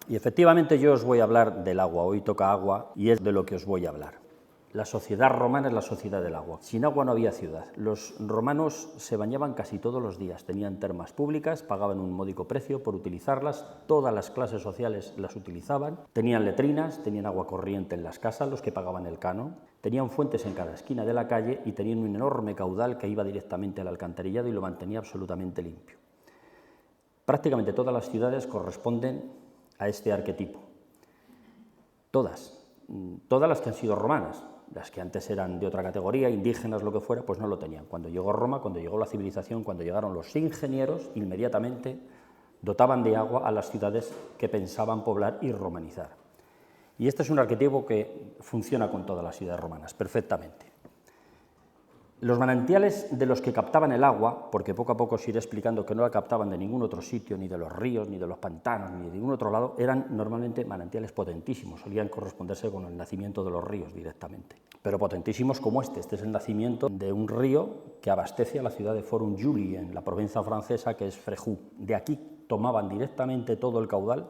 Y efectivamente yo os voy a hablar del agua, hoy toca agua y es de lo que os voy a hablar. La sociedad romana es la sociedad del agua. Sin agua no había ciudad. Los romanos se bañaban casi todos los días, tenían termas públicas, pagaban un módico precio por utilizarlas, todas las clases sociales las utilizaban, tenían letrinas, tenían agua corriente en las casas, los que pagaban el canon, tenían fuentes en cada esquina de la calle y tenían un enorme caudal que iba directamente al alcantarillado y lo mantenía absolutamente limpio. Prácticamente todas las ciudades corresponden a este arquetipo. Todas las que han sido romanas. Las que antes eran de otra categoría, indígenas, lo que fuera, pues no lo tenían. Cuando llegó Roma, cuando llegó la civilización, cuando llegaron los ingenieros, inmediatamente dotaban de agua a las ciudades que pensaban poblar y romanizar. Y este es un arquetipo que funciona con todas las ciudades romanas, perfectamente. Los manantiales de los que captaban el agua, porque poco a poco os iré explicando que no la captaban de ningún otro sitio, ni de los ríos, ni de los pantanos, ni de ningún otro lado, eran normalmente manantiales potentísimos, solían corresponderse con el nacimiento de los ríos directamente. Pero potentísimos como este es el nacimiento de un río que abastece a la ciudad de Forum-Juli, en la provincia francesa, que es Fréjus. De aquí tomaban directamente todo el caudal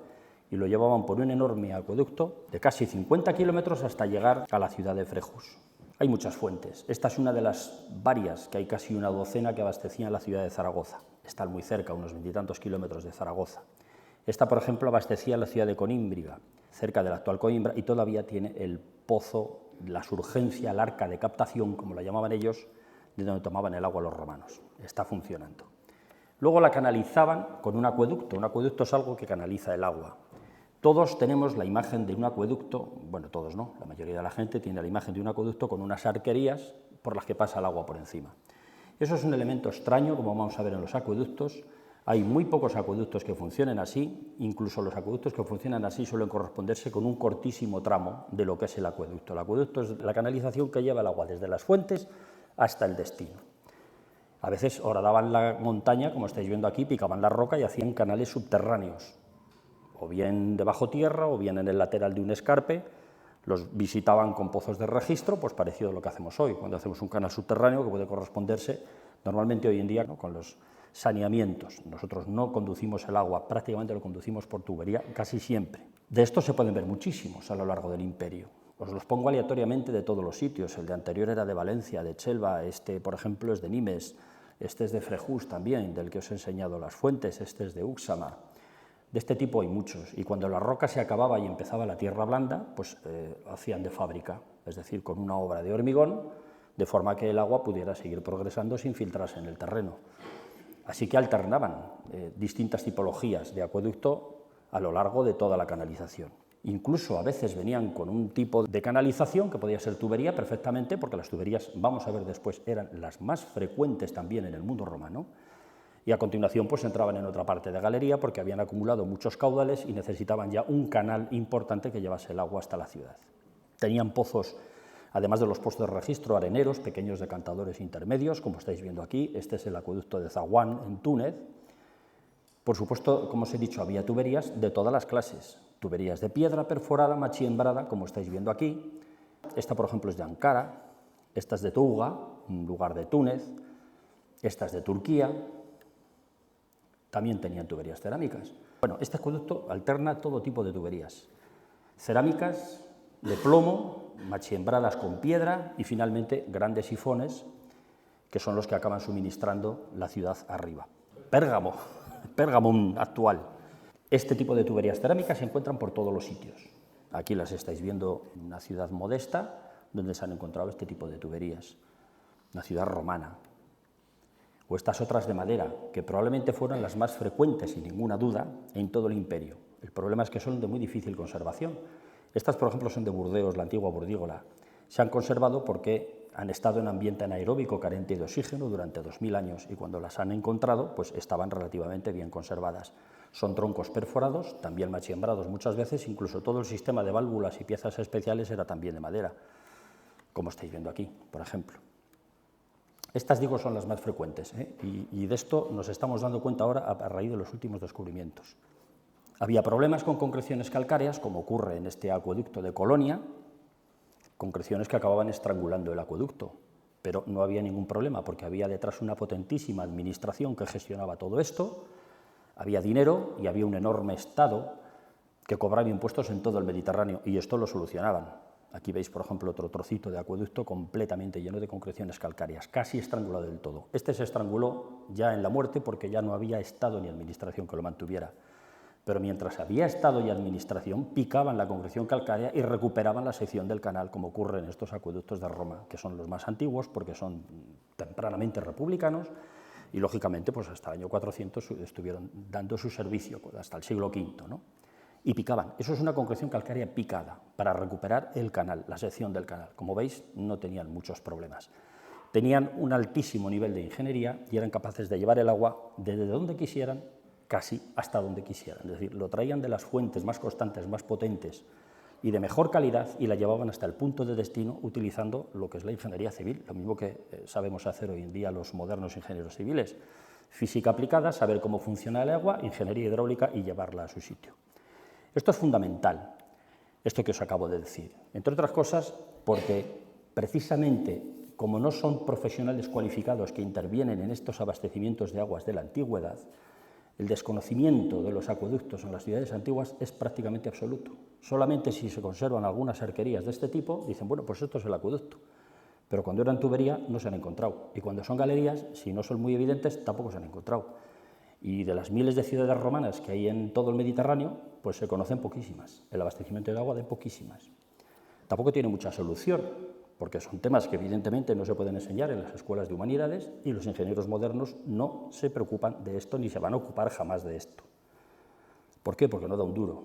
y lo llevaban por un enorme acueducto de casi 50 kilómetros hasta llegar a la ciudad de Fréjus. Hay muchas fuentes. Esta es una de las varias, que hay casi una docena que abastecían la ciudad de Zaragoza. Están muy cerca, unos 20 y tantos kilómetros de Zaragoza. Esta, por ejemplo, abastecía la ciudad de Conímbriga, cerca de la actual Coimbra, y todavía tiene el pozo, la surgencia, el arca de captación, como la llamaban ellos, de donde tomaban el agua los romanos. Está funcionando. Luego la canalizaban con un acueducto. Un acueducto es algo que canaliza el agua. Todos tenemos la imagen de un acueducto, bueno, todos no, la mayoría de la gente tiene la imagen de un acueducto con unas arquerías por las que pasa el agua por encima. Eso es un elemento extraño, como vamos a ver en los acueductos. Hay muy pocos acueductos que funcionen así, incluso los acueductos que funcionan así suelen corresponderse con un cortísimo tramo de lo que es el acueducto. El acueducto es la canalización que lleva el agua desde las fuentes hasta el destino. A veces horadaban la montaña, como estáis viendo aquí, picaban la roca y hacían canales subterráneos, o bien debajo tierra, o bien en el lateral de un escarpe, los visitaban con pozos de registro, pues parecido a lo que hacemos hoy, cuando hacemos un canal subterráneo que puede corresponderse normalmente hoy en día, ¿no?, con los saneamientos. Nosotros no conducimos el agua, prácticamente lo conducimos por tubería casi siempre. De estos se pueden ver muchísimos a lo largo del imperio. Os los pongo aleatoriamente de todos los sitios. El de anterior era de Valencia, de Chelva, este, por ejemplo, es de Nimes, este es de Fréjus también, del que os he enseñado las fuentes, este es de Úxama. De este tipo hay muchos, y cuando la roca se acababa y empezaba la tierra blanda, pues hacían de fábrica, es decir, con una obra de hormigón, de forma que el agua pudiera seguir progresando sin filtrarse en el terreno. Así que alternaban distintas tipologías de acueducto a lo largo de toda la canalización. Incluso a veces venían con un tipo de canalización que podía ser tubería perfectamente, porque las tuberías, vamos a ver después, eran las más frecuentes también en el mundo romano. Y a continuación pues entraban en otra parte de galería porque habían acumulado muchos caudales y necesitaban ya un canal importante que llevase el agua hasta la ciudad. Tenían pozos, además de los pozos de registro, areneros, pequeños decantadores intermedios, como estáis viendo aquí. Este es el acueducto de Zaguán, en Túnez. Por supuesto, como os he dicho, había tuberías de todas las clases. Tuberías de piedra perforada, machiembrada, como estáis viendo aquí. Esta, por ejemplo, es de Ankara. Esta es de Touga, un lugar de Túnez. Esta es de Turquía. También tenían tuberías cerámicas. Bueno, este acueducto alterna todo tipo de tuberías. Cerámicas, de plomo, machiembradas con piedra y finalmente grandes sifones, que son los que acaban suministrando la ciudad arriba. Pérgamo, Pérgamo actual. Este tipo de tuberías cerámicas se encuentran por todos los sitios. Aquí las estáis viendo en una ciudad modesta donde se han encontrado este tipo de tuberías. Una ciudad romana. O estas otras de madera, que probablemente fueran las más frecuentes, sin ninguna duda, en todo el imperio. El problema es que son de muy difícil conservación. Estas, por ejemplo, son de Burdeos, la antigua Burdígola. Se han conservado porque han estado en ambiente anaeróbico carente de oxígeno durante 2000 años y cuando las han encontrado, pues estaban relativamente bien conservadas. Son troncos perforados, también machiembrados muchas veces, incluso todo el sistema de válvulas y piezas especiales era también de madera, como estáis viendo aquí, por ejemplo. Estas, digo, son las más frecuentes, y de esto nos estamos dando cuenta ahora a raíz de los últimos descubrimientos. Había problemas con concreciones calcáreas, como ocurre en este acueducto de Colonia, concreciones que acababan estrangulando el acueducto, pero no había ningún problema porque había detrás una potentísima administración que gestionaba todo esto, había dinero y había un enorme Estado que cobraba impuestos en todo el Mediterráneo, y esto lo solucionaban. Aquí veis, por ejemplo, otro trocito de acueducto completamente lleno de concreciones calcáreas, casi estrangulado del todo. Este se estranguló ya en la muerte porque ya no había Estado ni administración que lo mantuviera. Pero mientras había Estado y administración, picaban la concreción calcárea y recuperaban la sección del canal, como ocurre en estos acueductos de Roma, que son los más antiguos porque son tempranamente republicanos y, lógicamente, pues hasta el año 400 estuvieron dando su servicio, hasta el siglo V, ¿no? Y picaban. Eso es una concreción calcárea picada para recuperar el canal, la sección del canal. Como veis, no tenían muchos problemas. Tenían un altísimo nivel de ingeniería y eran capaces de llevar el agua desde donde quisieran, casi hasta donde quisieran. Es decir, lo traían de las fuentes más constantes, más potentes y de mejor calidad y la llevaban hasta el punto de destino utilizando lo que es la ingeniería civil, lo mismo que sabemos hacer hoy en día los modernos ingenieros civiles. Física aplicada, saber cómo funciona el agua, ingeniería hidráulica y llevarla a su sitio. Esto es fundamental, esto que os acabo de decir, entre otras cosas porque precisamente como no son profesionales cualificados que intervienen en estos abastecimientos de aguas de la antigüedad, el desconocimiento de los acueductos en las ciudades antiguas es prácticamente absoluto. Solamente si se conservan algunas arquerías de este tipo, dicen, bueno, pues esto es el acueducto. Pero cuando eran tubería no se han encontrado. Y cuando son galerías, si no son muy evidentes, tampoco se han encontrado. Y de las miles de ciudades romanas que hay en todo el Mediterráneo, pues se conocen poquísimas. El abastecimiento de agua de poquísimas. Tampoco tiene mucha solución, porque son temas que evidentemente no se pueden enseñar en las escuelas de humanidades y los ingenieros modernos no se preocupan de esto ni se van a ocupar jamás de esto. ¿Por qué? Porque no da un duro.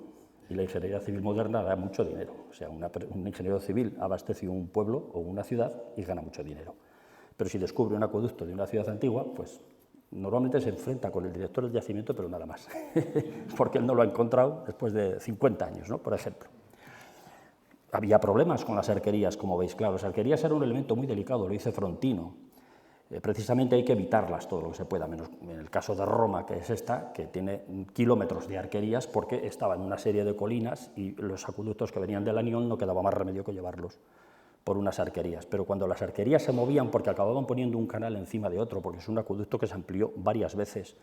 Y la ingeniería civil moderna da mucho dinero. O sea, un ingeniero civil abastece un pueblo o una ciudad y gana mucho dinero. Pero si descubre un acueducto de una ciudad antigua, pues normalmente se enfrenta con el director del yacimiento, pero nada más, porque él no lo ha encontrado después de 50 años, ¿no? Por ejemplo. Había problemas con las arquerías, como veis, claro, las arquerías eran un elemento muy delicado, lo dice Frontino. Precisamente hay que evitarlas todo lo que se pueda, menos en el caso de Roma, que es esta, que tiene kilómetros de arquerías porque estaba en una serie de colinas y los acueductos que venían del Anión no quedaba más remedio que llevarlos por unas arquerías. Pero cuando las arquerías se movían porque acababan poniendo un canal encima de otro, porque es un acueducto que se amplió varias veces,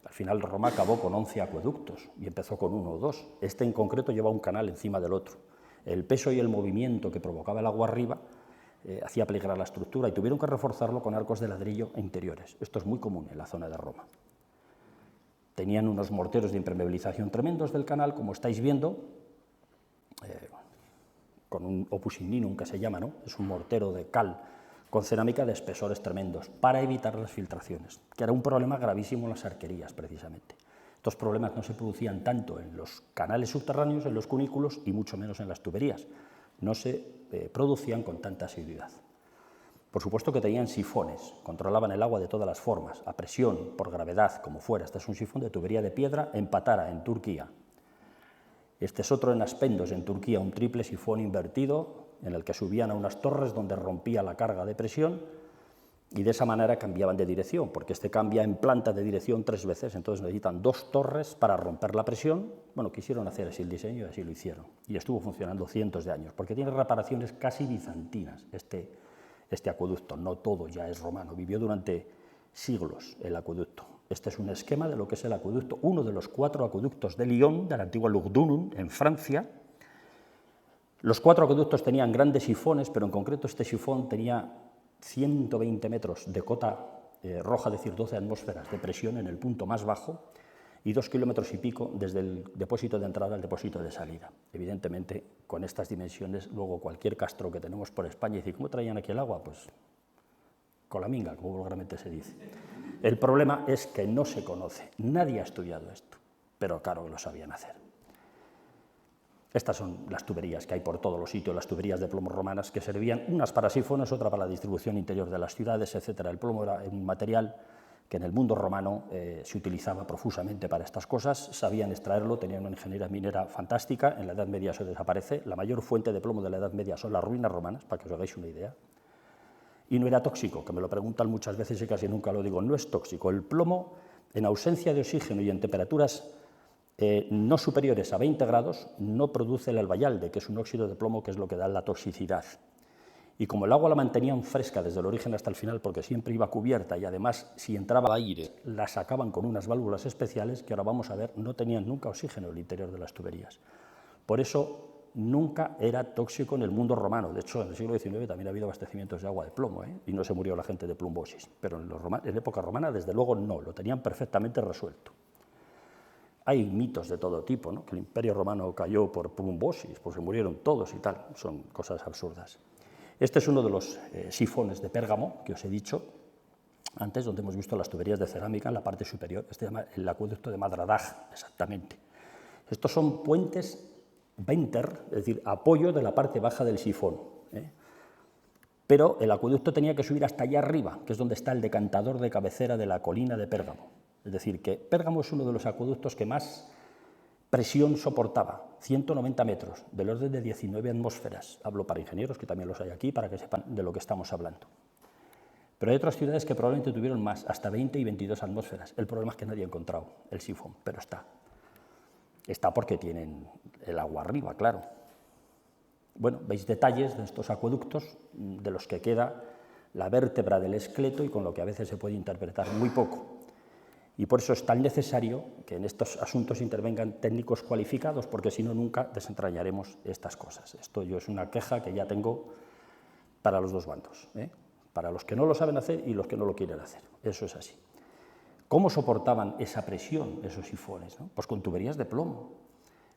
al final Roma acabó con 11 acueductos y empezó con 1 o 2. Este en concreto lleva un canal encima del otro. El peso y el movimiento que provocaba el agua arriba hacía peligrar la estructura y tuvieron que reforzarlo con arcos de ladrillo interiores. Esto es muy común en la zona de Roma. Tenían unos morteros de impermeabilización tremendos del canal, como estáis viendo, con un opus igninum que se llama, ¿no? Es un mortero de cal con cerámica de espesores tremendos para evitar las filtraciones, que era un problema gravísimo en las arquerías, precisamente. Estos problemas no se producían tanto en los canales subterráneos, en los cunículos, y mucho menos en las tuberías. No se producían con tanta asiduidad. Por supuesto que tenían sifones, controlaban el agua de todas las formas, a presión, por gravedad, como fuera. Este es un sifón de tubería de piedra en Patara, en Turquía. Este es otro en Aspendos, en Turquía, un triple sifón invertido en el que subían a unas torres donde rompía la carga de presión y de esa manera cambiaban de dirección, porque este cambia en planta de dirección 3 veces, entonces necesitan 2 torres para romper la presión. Bueno, quisieron hacer así el diseño y así lo hicieron. Y estuvo funcionando cientos de años, porque tiene reparaciones casi bizantinas este acueducto. No todo ya es romano, vivió durante siglos el acueducto. Este es un esquema de lo que es el acueducto, uno de los 4 acueductos de Lyon, de la antigua Lugdunum, en Francia. Los 4 acueductos tenían grandes sifones, pero en concreto este sifón tenía 120 metros de cota roja, es decir, 12 atmósferas de presión en el punto más bajo, y 2 kilómetros y pico desde el depósito de entrada al depósito de salida. Evidentemente, con estas dimensiones, luego cualquier castro que tenemos por España dice, ¿cómo traían aquí el agua? Pues con la minga, como vulgarmente se dice. El problema es que no se conoce, nadie ha estudiado esto, pero claro que lo sabían hacer. Estas son las tuberías que hay por todos los sitios, las tuberías de plomo romanas que servían unas para sifones, otra para la distribución interior de las ciudades, etc. El plomo era un material que en el mundo romano se utilizaba profusamente para estas cosas, sabían extraerlo, tenían una ingeniería minera fantástica. En la Edad Media eso desaparece, la mayor fuente de plomo de la Edad Media son las ruinas romanas, para que os hagáis una idea, y no era tóxico, que me lo preguntan muchas veces y casi nunca lo digo, no es tóxico. El plomo, en ausencia de oxígeno y en temperaturas no superiores a 20 grados, no produce el albayalde, que es un óxido de plomo que es lo que da la toxicidad. Y como el agua la mantenían fresca desde el origen hasta el final, porque siempre iba cubierta y además si entraba aire la sacaban con unas válvulas especiales que ahora vamos a ver, no tenían nunca oxígeno en el interior de las tuberías. Por eso nunca era tóxico en el mundo romano. De hecho, en el siglo XIX también ha habido abastecimientos de agua de plomo, y no se murió la gente de plumbosis. Pero en época romana, desde luego, no, lo tenían perfectamente resuelto. Hay mitos de todo tipo, ¿no? Que el Imperio Romano cayó por plumbosis, pues se murieron todos y tal. Son cosas absurdas. Este es uno de los sifones de Pérgamo, que os he dicho antes, donde hemos visto las tuberías de cerámica en la parte superior. Este se llama el acueducto de Madradag, exactamente. Estos son puentes venter, es decir, apoyo de la parte baja del sifón. Pero el acueducto tenía que subir hasta allá arriba, que es donde está el decantador de cabecera de la colina de Pérgamo. Es decir, que Pérgamo es uno de los acueductos que más presión soportaba, 190 metros, del orden de 19 atmósferas. Hablo para ingenieros, que también los hay aquí, para que sepan de lo que estamos hablando. Pero hay otras ciudades que probablemente tuvieron más, hasta 20 y 22 atmósferas. El problema es que nadie ha encontrado el sifón, pero está. Está porque tienen el agua arriba, claro. Bueno, veis detalles de estos acueductos, de los que queda la vértebra del esqueleto y con lo que a veces se puede interpretar muy poco. Y por eso es tan necesario que en estos asuntos intervengan técnicos cualificados, porque si no, nunca desentrañaremos estas cosas. Esto yo es una queja que ya tengo para los dos bandos, para los que no lo saben hacer y los que no lo quieren hacer. Eso es así. ¿Cómo soportaban esa presión esos sifones? ¿No? Pues con tuberías de plomo,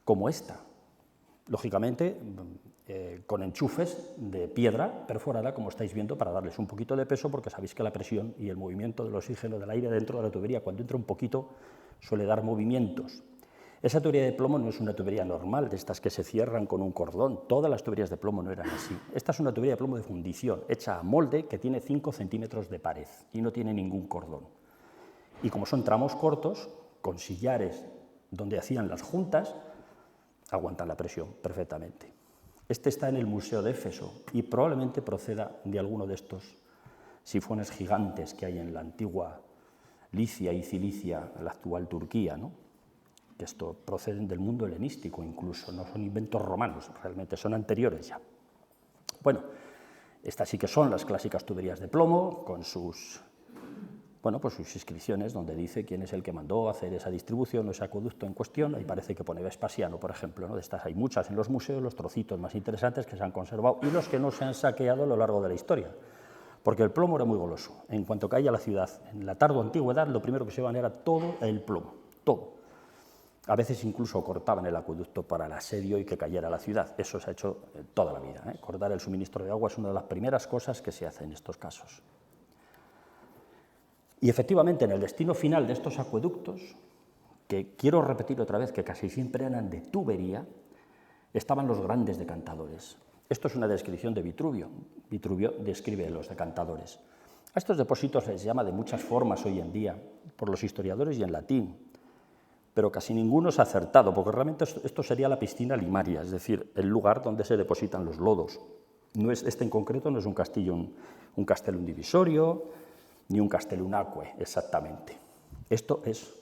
como esta. Lógicamente, con enchufes de piedra perforada, como estáis viendo, para darles un poquito de peso, porque sabéis que la presión y el movimiento del oxígeno del aire dentro de la tubería, cuando entra un poquito, suele dar movimientos. Esa tubería de plomo no es una tubería normal, de estas que se cierran con un cordón. Todas las tuberías de plomo no eran así. Esta es una tubería de plomo de fundición, hecha a molde, que tiene 5 centímetros de pared y no tiene ningún cordón. Y como son tramos cortos, con sillares donde hacían las juntas, aguantan la presión perfectamente. Este está en el Museo de Éfeso y probablemente proceda de alguno de estos sifones gigantes que hay en la antigua Licia y Cilicia, la actual Turquía, ¿no? Que esto proceden del mundo helenístico incluso, no son inventos romanos, realmente son anteriores ya. Bueno, estas sí que son las clásicas tuberías de plomo, con sus sus inscripciones donde dice quién es el que mandó hacer esa distribución o ese acueducto en cuestión. Ahí parece que pone Vespasiano, por ejemplo, ¿no? De estas hay muchas en los museos, los trocitos más interesantes que se han conservado y los que no se han saqueado a lo largo de la historia. Porque el plomo era muy goloso. En cuanto caía la ciudad, en la tardo antigüedad, lo primero que se iban era todo el plomo, todo. A veces incluso cortaban el acueducto para el asedio y que cayera la ciudad. Eso se ha hecho toda la vida. Cortar el suministro de agua es una de las primeras cosas que se hace en estos casos. Y efectivamente, en el destino final de estos acueductos, que quiero repetir otra vez que casi siempre eran de tubería, estaban los grandes decantadores. Esto es una descripción de Vitruvio. Vitruvio describe los decantadores. A estos depósitos se les llama de muchas formas hoy en día, por los historiadores y en latín, pero casi ninguno es acertado, porque realmente esto sería la piscina limaria, es decir, el lugar donde se depositan los lodos. Este en concreto no es un castillo, un castellum divisorio, ni un castellum aquae, exactamente. Esto es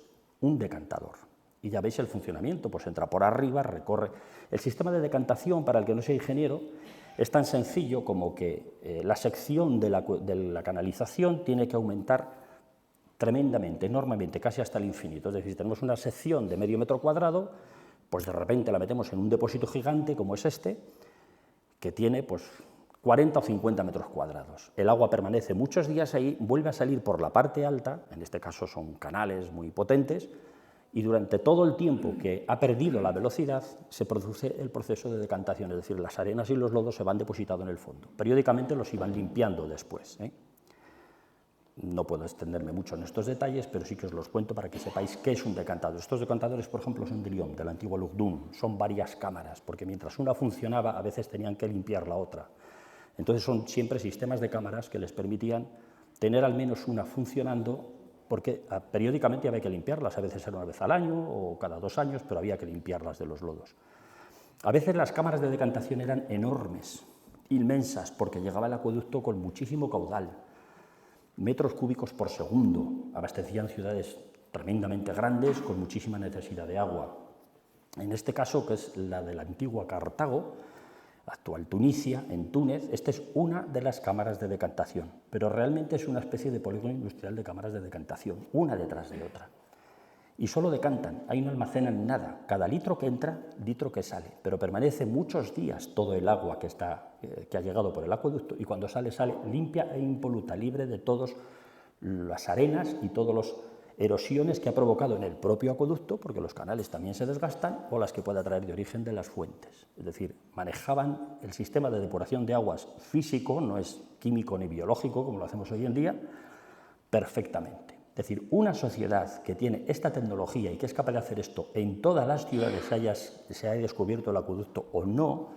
un decantador. Y ya veis el funcionamiento, pues entra por arriba, recorre. El sistema de decantación, para el que no sea ingeniero, es tan sencillo como que la sección de la canalización tiene que aumentar tremendamente, enormemente, casi hasta el infinito. Es decir, si tenemos una sección de medio metro cuadrado, pues de repente la metemos en un depósito gigante como es este, que tiene pues 40 o 50 metros cuadrados. El agua permanece muchos días ahí, vuelve a salir por la parte alta, en este caso son canales muy potentes, y durante todo el tiempo que ha perdido la velocidad se produce el proceso de decantación, es decir, las arenas y los lodos se van depositando en el fondo. Periódicamente los iban limpiando después. No puedo extenderme mucho en estos detalles, pero sí que os los cuento para que sepáis qué es un decantador. Estos decantadores, por ejemplo, son de Lyon, del antiguo Lugdunum, son varias cámaras, porque mientras una funcionaba, a veces tenían que limpiar la otra. Entonces son siempre sistemas de cámaras que les permitían tener al menos una funcionando, porque periódicamente había que limpiarlas, a veces era una vez al año o cada 2 años, pero había que limpiarlas de los lodos. A veces las cámaras de decantación eran enormes, inmensas, porque llegaba el acueducto con muchísimo caudal, metros cúbicos por segundo, abastecían ciudades tremendamente grandes con muchísima necesidad de agua. En este caso, que es la de la antigua Cartago, actual Tunisia, en Túnez. Esta es una de las cámaras de decantación, pero realmente es una especie de polígono industrial de cámaras de decantación, una detrás de otra. Y solo decantan, ahí no almacenan nada. Cada litro que entra, litro que sale, pero permanece muchos días todo el agua que ha llegado por el acueducto, y cuando sale, sale limpia e impoluta, libre de todas las arenas y todas las erosiones que ha provocado en el propio acueducto, porque los canales también se desgastan, o las que pueda traer de origen de las fuentes. Es decir, manejaban el sistema de depuración de aguas físico, no es químico ni biológico como lo hacemos hoy en día, perfectamente. Es decir, una sociedad que tiene esta tecnología y que es capaz de hacer esto en todas las ciudades, se haya descubierto el acueducto o no,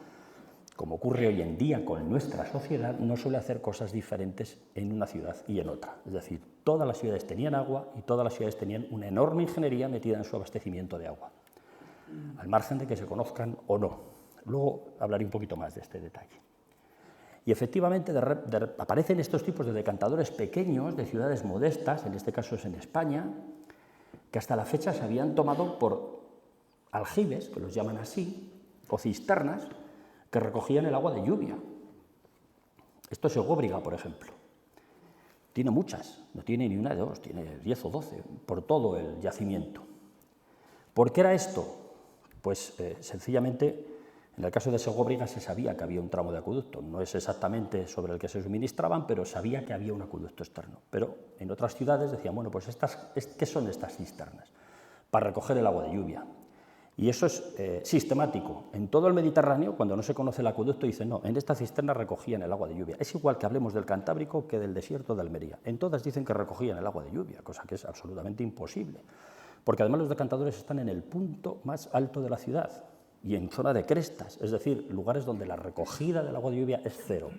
como ocurre hoy en día con nuestra sociedad, no suele hacer cosas diferentes en una ciudad y en otra. Es decir, todas las ciudades tenían agua y todas las ciudades tenían una enorme ingeniería metida en su abastecimiento de agua, al margen de que se conozcan o no. Luego hablaré un poquito más de este detalle. Y efectivamente aparecen estos tipos de decantadores pequeños de ciudades modestas, en este caso es en España, que hasta la fecha se habían tomado por aljibes, que los llaman así, o cisternas, que recogían el agua de lluvia. Esto es Segóbriga, por ejemplo. Tiene muchas, no tiene ni una de dos, tiene 10 o 12, por todo el yacimiento. ¿Por qué era esto? Pues sencillamente, en el caso de Segóbriga se sabía que había un tramo de acueducto, no es exactamente sobre el que se suministraban, pero sabía que había un acueducto externo. Pero en otras ciudades decían, bueno, pues ¿qué son estas cisternas? Para recoger el agua de lluvia. Y eso es sistemático. En todo el Mediterráneo, cuando no se conoce el acueducto, dicen, no, en esta cisterna recogían el agua de lluvia. Es igual que hablemos del Cantábrico que del desierto de Almería. En todas dicen que recogían el agua de lluvia, cosa que es absolutamente imposible. Porque además los decantadores están en el punto más alto de la ciudad y en zona de crestas, es decir, lugares donde la recogida del agua de lluvia es cero.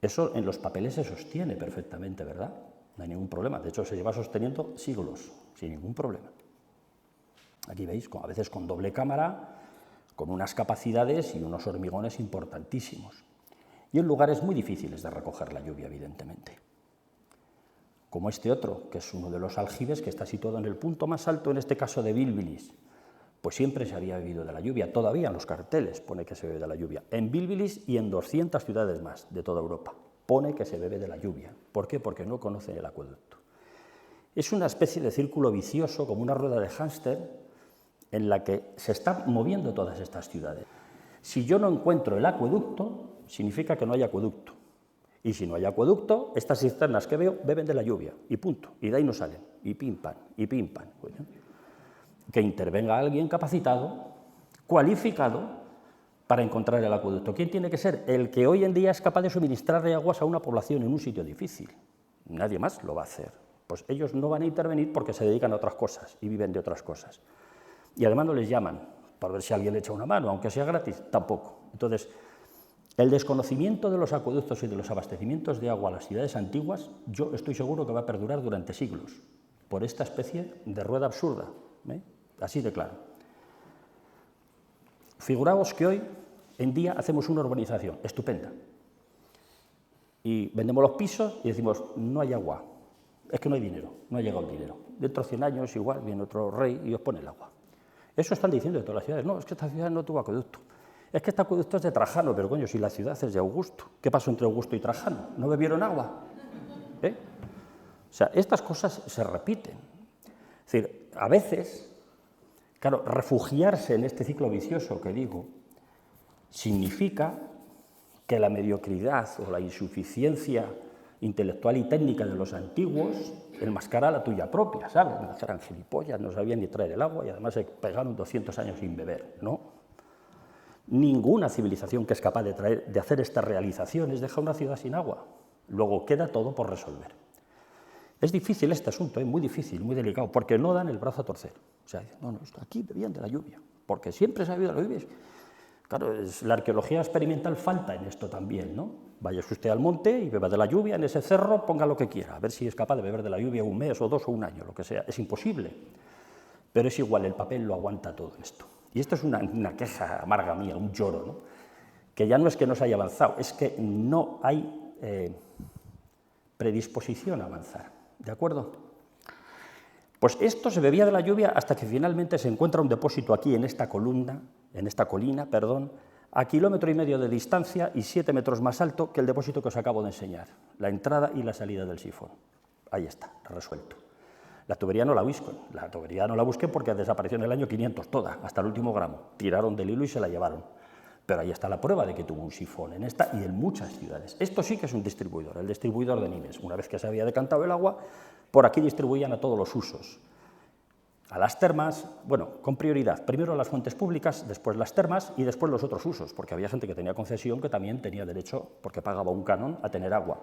Eso en los papeles se sostiene perfectamente, ¿verdad? No hay ningún problema. De hecho, se lleva sosteniendo siglos, sin ningún problema. Aquí veis, a veces con doble cámara, con unas capacidades y unos hormigones importantísimos. Y en lugares muy difíciles de recoger la lluvia, evidentemente. Como este otro, que es uno de los aljibes, que está situado en el punto más alto, en este caso de Bilbilis. Pues siempre se había bebido de la lluvia, todavía en los carteles pone que se bebe de la lluvia. En Bilbilis y en 200 ciudades más de toda Europa pone que se bebe de la lluvia. ¿Por qué? Porque no conocen el acueducto. Es una especie de círculo vicioso, como una rueda de hámster, en la que se están moviendo todas estas ciudades. Si yo no encuentro el acueducto, significa que no hay acueducto. Y si no hay acueducto, estas cisternas que veo beben de la lluvia, y punto. Y de ahí no salen, y pim, pam, y pim, pam. Que intervenga alguien capacitado, cualificado, para encontrar el acueducto. ¿Quién tiene que ser? El que hoy en día es capaz de suministrarle aguas a una población en un sitio difícil. Nadie más lo va a hacer. Pues ellos no van a intervenir porque se dedican a otras cosas y viven de otras cosas. Y además no les llaman para ver si alguien le echa una mano, aunque sea gratis, tampoco. Entonces, el desconocimiento de los acueductos y de los abastecimientos de agua a las ciudades antiguas, yo estoy seguro que va a perdurar durante siglos, por esta especie de rueda absurda, así de claro. Figuraos que hoy en día hacemos una urbanización estupenda y vendemos los pisos y decimos, no hay agua, es que no hay dinero, no ha llegado el dinero. Dentro de 100 años igual viene otro rey y os pone el agua. Eso están diciendo de todas las ciudades. No, es que esta ciudad no tuvo acueducto. Es que este acueducto es de Trajano, pero coño, si la ciudad es de Augusto. ¿Qué pasó entre Augusto y Trajano? ¿No bebieron agua? O sea, estas cosas se repiten. Es decir, a veces, claro, refugiarse en este ciclo vicioso que digo, significa que la mediocridad o la insuficiencia intelectual y técnica de los antiguos enmascara la tuya propia, ¿sabes? Eran gilipollas, no sabían ni traer el agua y además se pegaron 200 años sin beber, ¿no? Ninguna civilización que es capaz de hacer estas realizaciones deja una ciudad sin agua. Luego queda todo por resolver. Es difícil este asunto, muy difícil, muy delicado, porque no dan el brazo a torcer. O sea, no, aquí bebían de la lluvia, porque siempre se ha bebido de la lluvia. Claro, la arqueología experimental falta en esto también, ¿no? Vaya usted al monte y beba de la lluvia en ese cerro, ponga lo que quiera, a ver si es capaz de beber de la lluvia un mes o 2 o un año, lo que sea. Es imposible, pero es igual, el papel lo aguanta todo esto. Y esto es una queja amarga mía, un lloro, ¿no? Que ya no es que no se haya avanzado, es que no hay predisposición a avanzar, ¿de acuerdo? Pues esto se bebía de la lluvia hasta que finalmente se encuentra un depósito aquí en esta colina, a 1,5 kilómetros de distancia y 7 metros más alto que el depósito que os acabo de enseñar, la entrada y la salida del sifón. Ahí está, resuelto. La tubería no la busqué porque desapareció en el año 500 toda, hasta el último gramo. Tiraron del hilo y se la llevaron. Pero ahí está la prueba de que tuvo un sifón en esta y en muchas ciudades. Esto sí que es un distribuidor, el distribuidor de Nimes. Una vez que se había decantado el agua, por aquí distribuían a todos los usos. A las termas, bueno, con prioridad, primero las fuentes públicas, después las termas y después los otros usos, porque había gente que tenía concesión que también tenía derecho, porque pagaba un canon, a tener agua.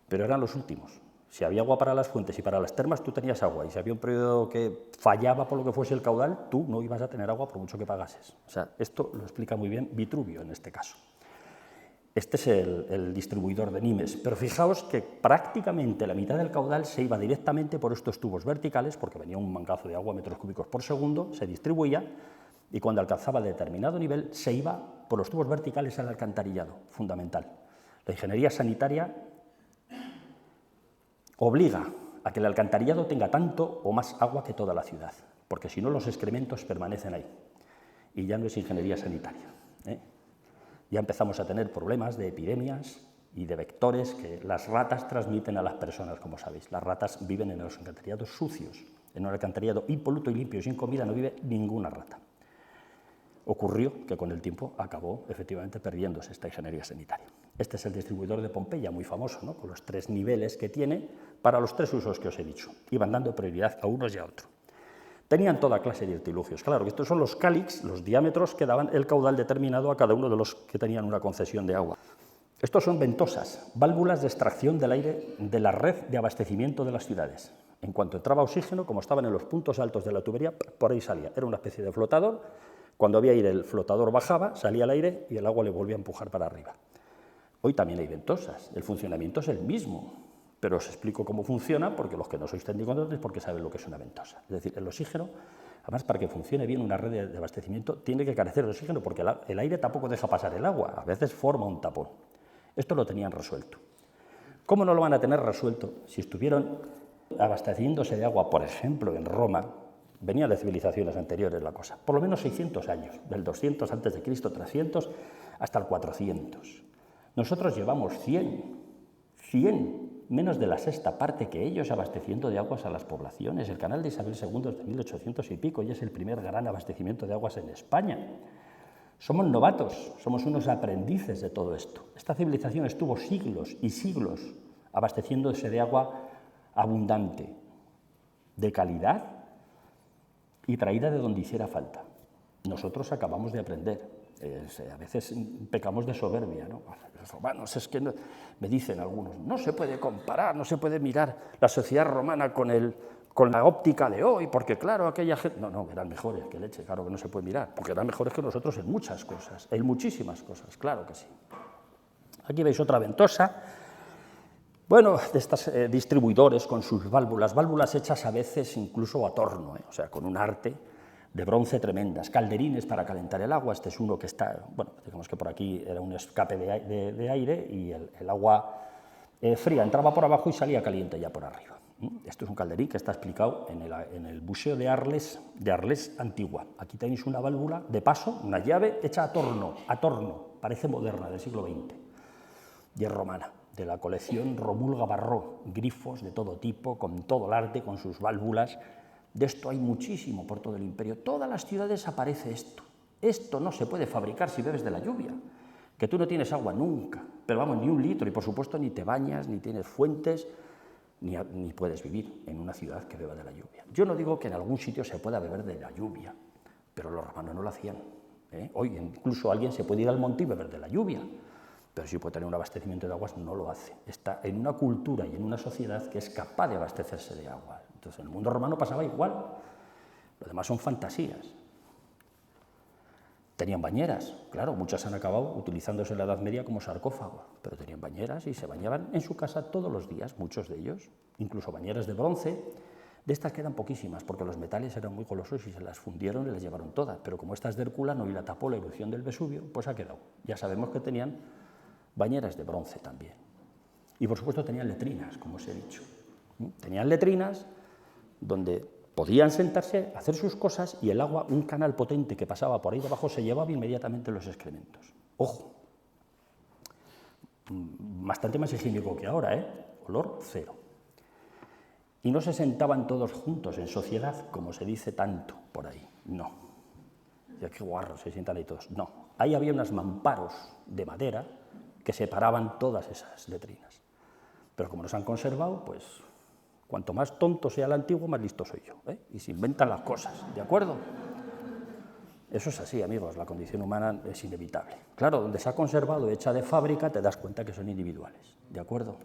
Pero eran los últimos. Si había agua para las fuentes y para las termas, tú tenías agua, y si había un periodo que fallaba por lo que fuese el caudal, tú no ibas a tener agua por mucho que pagases. O sea, esto lo explica muy bien Vitruvio en este caso. Este es el distribuidor de Nimes, pero fijaos que prácticamente la mitad del caudal se iba directamente por estos tubos verticales, porque venía un mangazo de agua, metros cúbicos por segundo, se distribuía, y cuando alcanzaba determinado nivel se iba por los tubos verticales al alcantarillado, fundamental. La ingeniería sanitaria obliga a que el alcantarillado tenga tanto o más agua que toda la ciudad, porque si no los excrementos permanecen ahí, y ya no es ingeniería sanitaria, ¿eh? Ya empezamos a tener problemas de epidemias y de vectores que las ratas transmiten a las personas, como sabéis. Las ratas viven en los alcantarillados sucios. En un alcantarillado impoluto y limpio y sin comida no vive ninguna rata. Ocurrió que con el tiempo acabó efectivamente perdiéndose esta ingeniería sanitaria. Este es el distribuidor de Pompeya, muy famoso, ¿no? Con los 3 niveles que tiene para los 3 usos que os he dicho. Iban dando prioridad a unos y a otros. Tenían toda clase de artilugios. Claro, que estos son los cálix, los diámetros que daban el caudal determinado a cada uno de los que tenían una concesión de agua. Estos son ventosas, válvulas de extracción del aire de la red de abastecimiento de las ciudades. En cuanto entraba oxígeno, como estaban en los puntos altos de la tubería, por ahí salía. Era una especie de flotador. Cuando había aire, el flotador bajaba, salía el aire y el agua le volvía a empujar para arriba. Hoy también hay ventosas. El funcionamiento es el mismo. Pero os explico cómo funciona, porque los que no sois técnicos entonces, porque saben lo que es una ventosa. Es decir, el oxígeno, además, para que funcione bien una red de abastecimiento, tiene que carecer de oxígeno, porque el aire tampoco deja pasar el agua, a veces forma un tapón. Esto lo tenían resuelto. ¿Cómo no lo van a tener resuelto si estuvieron abasteciéndose de agua, por ejemplo, en Roma? Venía de civilizaciones anteriores la cosa, por lo menos 600 años, del 200 a.C., 300, hasta el 400. Nosotros llevamos 100, menos de la sexta parte que ellos abasteciendo de aguas a las poblaciones. El canal de Isabel II es de 1800 y pico y es el primer gran abastecimiento de aguas en España. Somos novatos, somos unos aprendices de todo esto. Esta civilización estuvo siglos y siglos abasteciéndose de agua abundante, de calidad y traída de donde hiciera falta. Nosotros acabamos de aprender. A veces pecamos de soberbia, ¿no? Los romanos, es que no, me dicen algunos, no se puede comparar, no se puede mirar la sociedad romana con la óptica de hoy, porque claro, aquella gente... No, eran mejores que leche, claro que no se puede mirar, porque eran mejores que nosotros en muchas cosas, en muchísimas cosas, claro que sí. Aquí veis otra ventosa, bueno, de estos distribuidores con sus válvulas hechas a veces incluso a torno, o sea, con un arte de bronce tremendas, calderines para calentar el agua. Este es uno que está, bueno, digamos que por aquí era un escape de aire y el agua fría entraba por abajo y salía caliente ya por arriba. Esto es un calderín que está explicado en el Museo de Arles Antigua. Aquí tenéis una válvula de paso, una llave hecha a torno, parece moderna, del siglo XX, y es romana, de la colección Romulga Barró, grifos de todo tipo, con todo el arte, con sus válvulas. De esto hay muchísimo por todo el imperio. Todas las ciudades aparece esto. Esto no se puede fabricar si bebes de la lluvia, que tú no tienes agua nunca, pero vamos, ni un litro, y por supuesto ni te bañas, ni tienes fuentes, ni puedes vivir en una ciudad que beba de la lluvia. Yo no digo que en algún sitio se pueda beber de la lluvia, pero los romanos no lo hacían. Hoy incluso alguien se puede ir al monte y beber de la lluvia, pero si puede tener un abastecimiento de aguas, no lo hace. Está en una cultura y en una sociedad que es capaz de abastecerse de agua. Entonces, en el mundo romano pasaba igual. Lo demás son fantasías. Tenían bañeras, claro, muchas han acabado utilizándose en la Edad Media como sarcófago, pero tenían bañeras y se bañaban en su casa todos los días, muchos de ellos, incluso bañeras de bronce. De estas quedan poquísimas, porque los metales eran muy golosos y se las fundieron y las llevaron todas, pero como esta es de Herculano y la tapó la erupción del Vesubio, pues ha quedado. Ya sabemos que tenían bañeras de bronce también. Y por supuesto tenían letrinas, como os he dicho. Tenían letrinas donde podían sentarse, hacer sus cosas y el agua, un canal potente que pasaba por ahí debajo, se llevaba inmediatamente los excrementos. Ojo, bastante más higiénico que ahora, ¿eh? Olor cero. Y no se sentaban todos juntos en sociedad, como se dice tanto por ahí, no. Ya qué guarros, se sientan ahí todos, no. Ahí había unos mamparos de madera que separaban todas esas letrinas. Pero como nos han conservado, pues cuanto más tonto sea el antiguo, más listo soy yo, ¿eh? Y se inventan las cosas, ¿de acuerdo? Eso es así, amigos, la condición humana es inevitable. Claro, donde se ha conservado hecha de fábrica, te das cuenta que son individuales, ¿de acuerdo?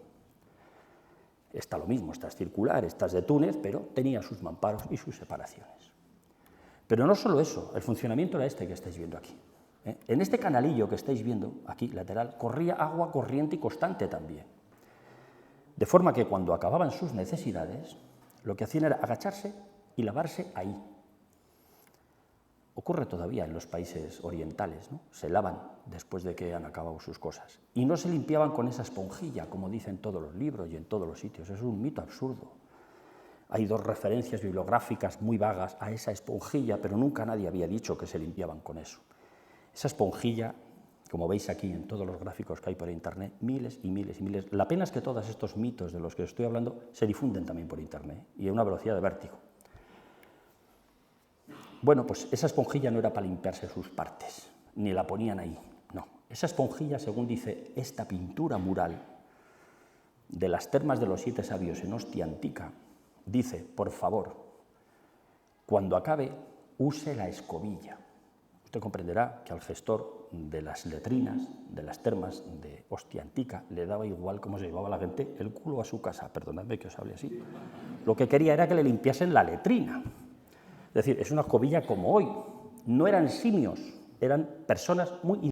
Está lo mismo, esta es circular, esta es de Túnez, pero tenía sus mamparos y sus separaciones. Pero no solo eso, el funcionamiento era este que estáis viendo aquí. En este canalillo que estáis viendo, aquí, lateral, corría agua corriente y constante también. De forma que cuando acababan sus necesidades, lo que hacían era agacharse y lavarse ahí. Ocurre todavía en los países orientales, ¿no? Se lavan después de que han acabado sus cosas. Y no se limpiaban con esa esponjilla, como dicen todos los libros y en todos los sitios. Es un mito absurdo. Hay dos referencias bibliográficas muy vagas a esa esponjilla, pero nunca nadie había dicho que se limpiaban con eso. Esa esponjilla, como veis aquí en todos los gráficos que hay por internet, miles y miles y miles. La pena es que todos estos mitos de los que estoy hablando se difunden también por internet y a una velocidad de vértigo. Bueno, pues esa esponjilla no era para limpiarse sus partes, ni la ponían ahí, no. Esa esponjilla, según dice esta pintura mural de las termas de los 7 sabios en Ostia Antica, dice, por favor, cuando acabe, use la escobilla. Usted comprenderá que al gestor de las letrinas, de las termas de Ostia Antica, le daba igual cómo se llevaba la gente el culo a su casa, perdonadme que os hable así. Lo que quería era que le limpiasen la letrina. Es decir, es una escobilla como hoy. No eran simios, eran personas muy